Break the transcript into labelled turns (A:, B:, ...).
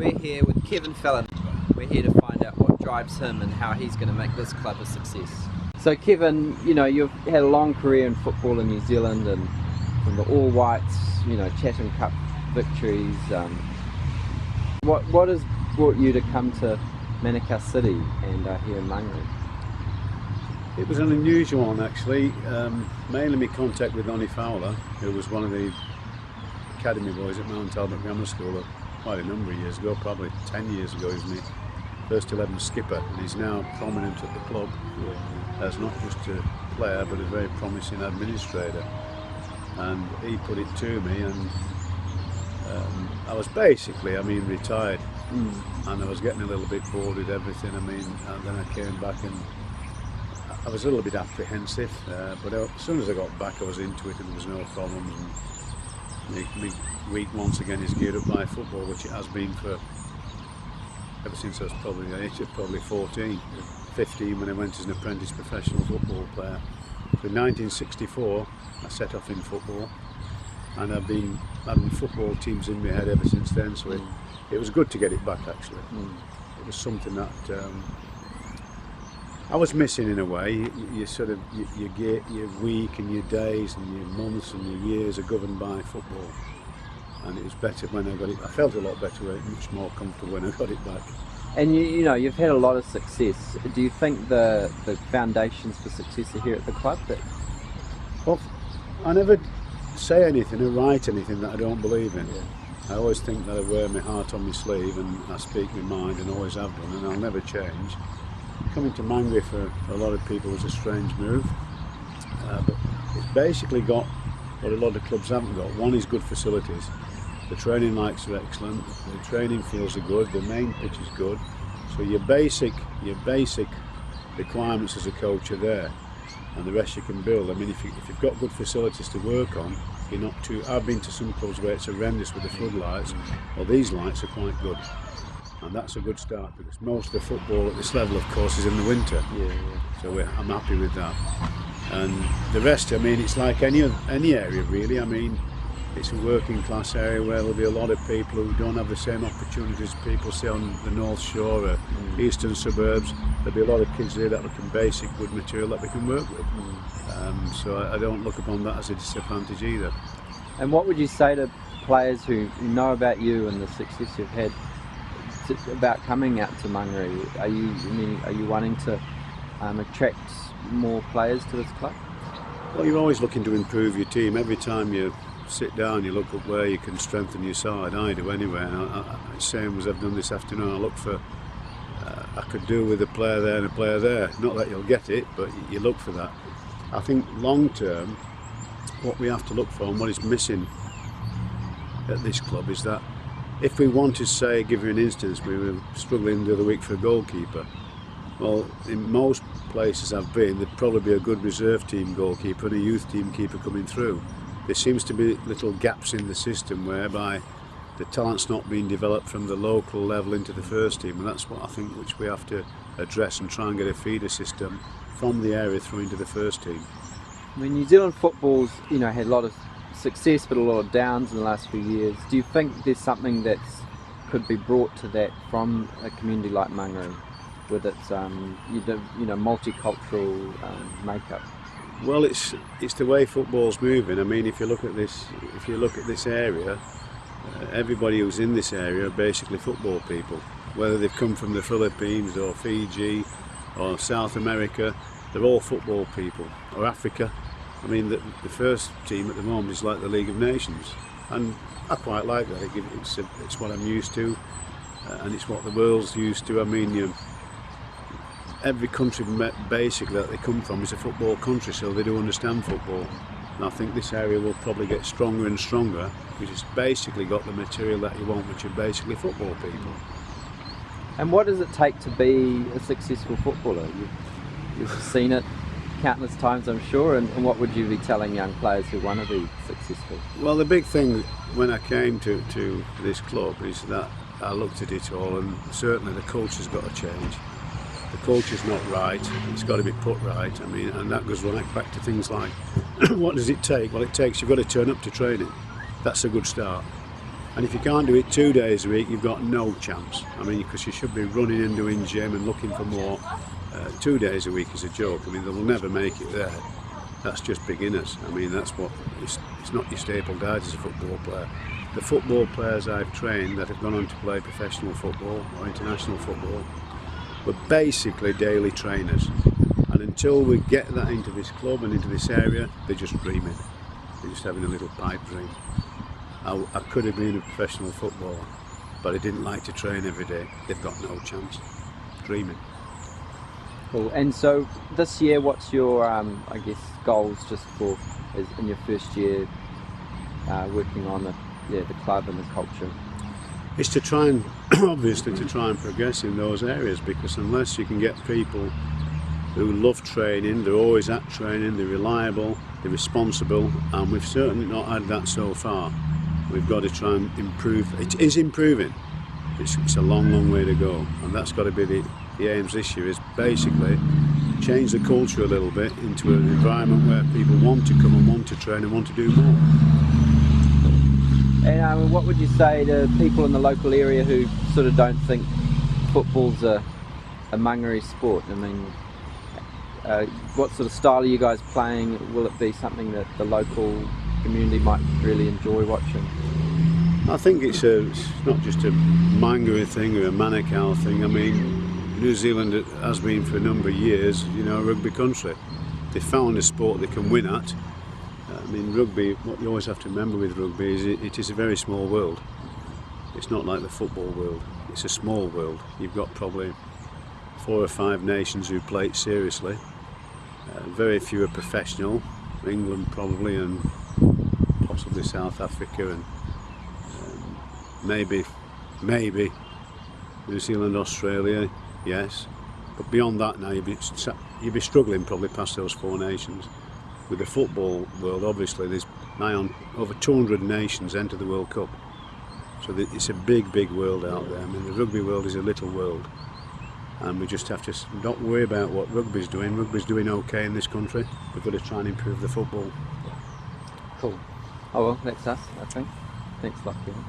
A: We're here with Kevin Fallon. We're here to find out what drives him and how he's going to make this club a success. So Kevin, you know, you've had a long career in football in New Zealand, and from the All Whites, you know, Chatham Cup victories. What has brought you to come to Manukau City and here in Mangere?
B: It was an unusual one actually, mainly my contact with Fallon, who was one of the academy boys at Mount Albert Grammar School quite a number of years ago, probably 10 years ago. He was my first 11 skipper, and he's now prominent at the club as not just a player but a very promising administrator. And he put it to me, and I was basically, retired, and I was getting a little bit bored with everything. And then I came back and I was a little bit apprehensive, but as soon as I got back I was into it and there was no problems. And my week once again is geared up by football, which it has been for ever since I was probably the age of 14, 15 when I went as an apprentice professional football player. So in 1964 I set off in football, and I've been having football teams in my head ever since then, so it was good to get it back actually. It was something that I was missing in a way. Your week and your days and your months and your years are governed by football, and it was better when I got it. I felt a lot better, much more comfortable when I got it back.
A: And you know, you've had a lot of success. Do you think the foundations for success are here at the club?
B: Well, I never say anything or write anything that I don't believe in. I always think that I wear my heart on my sleeve and I speak my mind, and always have done, and I'll never change. Coming to Mangere for a lot of people was a strange move, but it's basically got what a lot of clubs haven't got. One is good facilities. The training lights are excellent, the training fields are good, the main pitch is good, so your basic requirements as a coach are there, and the rest you can build. If you've got good facilities to work on, you're not too. I've been to some clubs where it's horrendous with the floodlights. Well, these lights are quite good, and that's a good start, because most of the football at this level, of course, is in the winter. So I'm happy with that. And the rest, it's like any area really. It's a working class area where there'll be a lot of people who don't have the same opportunities people see on the North Shore or eastern suburbs. There'll be a lot of kids there that look in basic good material that we can work with. So I don't look upon that as a disadvantage either.
A: And what would you say to players who know about you and the success you've had about coming out to Mangere? Are you wanting to attract more players to this club?
B: Well, you're always looking to improve your team. Every time you sit down, you look up where you can strengthen your side. I do anyway, and same as I've done this afternoon. I look for I could do with a player there and a player there. Not that you'll get it, but you look for that. I think long term, what we have to look for and what is missing at this club is that if we want to say, give you an instance, we were struggling the other week for a goalkeeper. Well, in most places I've been, there'd probably be a good reserve team goalkeeper and a youth team keeper coming through. There seems to be little gaps in the system whereby the talent's not being developed from the local level into the first team, and that's what I think which we have to address and try and get a feeder system from the area through into the first team.
A: New Zealand football's had a lot of success but a lot of downs in the last few years. Do you think there's something that could be brought to that from a community like Mangere with its multicultural makeup?
B: Well, it's the way football's moving. If you look at this area, everybody who's in this area are basically football people, whether they've come from the Philippines or Fiji or South America. They're all football people, or Africa. The first team at the moment is like the League of Nations, and I quite like that. It's what I'm used to, and it's what the world's used to. Every country basically that they come from is a football country, so they do understand football. And I think this area will probably get stronger and stronger, because it's basically got the material that you want, which are basically football people.
A: And what does it take to be a successful footballer? You've seen it countless times, I'm sure, and what would you be telling young players who want to be successful?
B: Well, the big thing when I came to this club is that I looked at it all, and certainly the culture's got to change. The culture's not right, it's got to be put right. And that goes right back to things like what does it take? Well, you've got to turn up to training. That's a good start. And if you can't do it 2 days a week, you've got no chance. I mean, because you should be running and doing gym and looking for more. 2 days a week is a joke. I mean, they will never make it there. That's just beginners. I mean, that's what, it's not your staple diet as a football player. The football players I've trained that have gone on to play professional football or international football were basically daily trainers. And until we get that into this club and into this area, they're just dreaming. They're just having a little pipe dream. I could have been a professional footballer, but I didn't like to train every day. They've got no chance. Dreaming.
A: Cool. And so this year, what's your, I guess, goals just for in your first year working on the club and the culture?
B: It's to try and, obviously, to try and progress in those areas, because unless you can get people who love training, they're always at training, they're reliable, they're responsible, and we've certainly not had that so far. We've got to try and improve. It is improving. It's a long, long way to go, and that's got to be the aims this year, is basically change the culture a little bit into an environment where people want to come and want to train and want to do more.
A: And what would you say to people in the local area who sort of don't think football's a Mangere sport? I mean, what sort of style are you guys playing? Will it be something that the local community might really enjoy watching?
B: I think it's not just a Mangere thing or a Manukau thing. I mean, New Zealand has been for a number of years, you know, a rugby country. They found a sport they can win at. I mean, rugby, what you always have to remember with rugby is it is a very small world. It's not like the football world. It's a small world. You've got probably 4 or 5 nations who play it seriously. Very few are professional. England probably, and possibly South Africa, and maybe New Zealand, Australia, yes. But beyond that now, you'd be struggling probably past those 4 nations. With the football world, obviously, there's nigh on over 200 nations enter the World Cup. So it's a big, big world out there. I mean, the rugby world is a little world. And we just have to not worry about what rugby's doing. Rugby's doing okay in this country. We've got to try and improve the football.
A: Cool. Oh well, that's us, I think. Thanks a lot, Kevin.